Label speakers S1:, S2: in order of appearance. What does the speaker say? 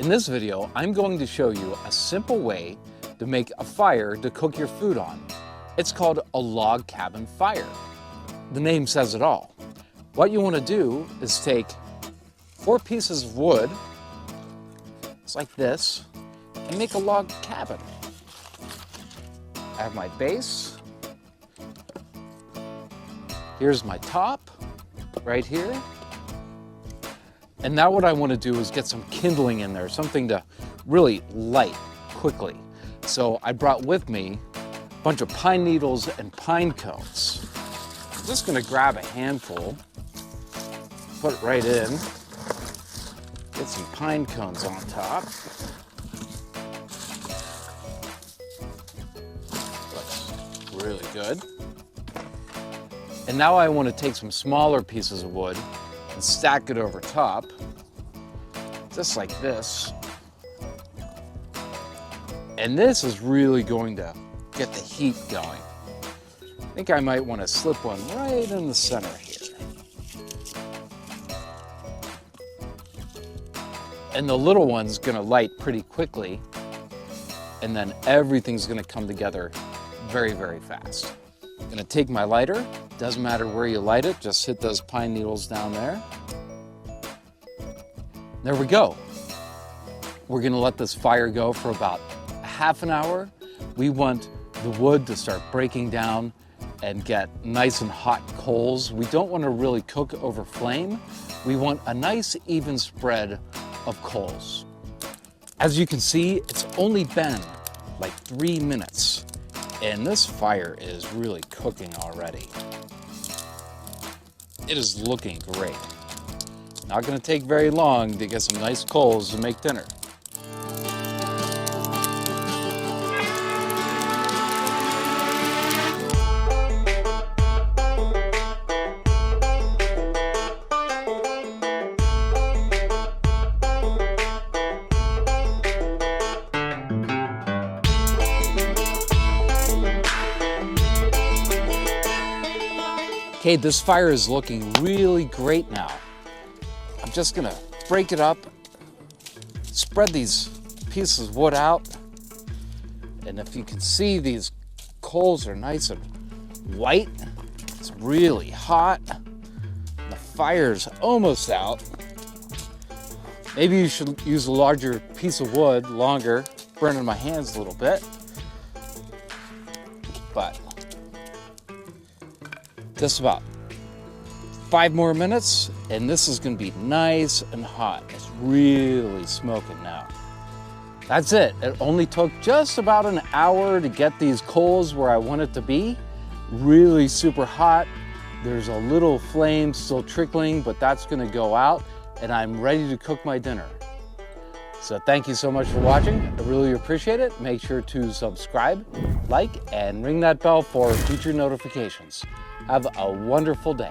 S1: In this video, I'm going to show you a simple way to make a fire to cook your food on. It's called a log cabin fire. The name says it all. What you want to do is take 4 pieces of wood, just like this, and make a log cabin. I have my base. Here's my top, right here. And now what I want to do is get some kindling in there, something to really light quickly. So I brought with me a bunch of pine needles and pine cones. I'm just going to grab a handful, put it right in, get some pine cones on top. Looks really good. And now I want to take some smaller pieces of wood and stack it over top, just like this. And this is really going to get the heat going. I think I might want to slip one right in the center here. And the little one's gonna light pretty quickly, and then everything's gonna come together very, very fast. I'm gonna take my lighter. Doesn't matter where you light it, just hit those pine needles down there. There we go. We're gonna let this fire go for about a half an hour. We want the wood to start breaking down and get nice and hot coals. We don't want to really cook over flame. We want a nice even spread of coals. As you can see, it's only been like 3 minutes, and this fire is really cooking already. It is looking great. Not gonna take very long to get some nice coals to make dinner. Okay, this fire is looking really great now. I'm just gonna break it up, spread these pieces of wood out, and if you can see, these coals are nice and white. It's really hot. The fire's almost out. Maybe you should use a larger piece of wood, longer, burning my hands a little bit. But just about 5 more minutes, and this is gonna be nice and hot. It's really smoking now. That's it. It only took just about an hour to get these coals where I want it to be. Really super hot. There's a little flame still trickling, but that's gonna go out, and I'm ready to cook my dinner. So thank you so much for watching. I really appreciate it. Make sure to subscribe, like, and ring that bell for future notifications. Have a wonderful day.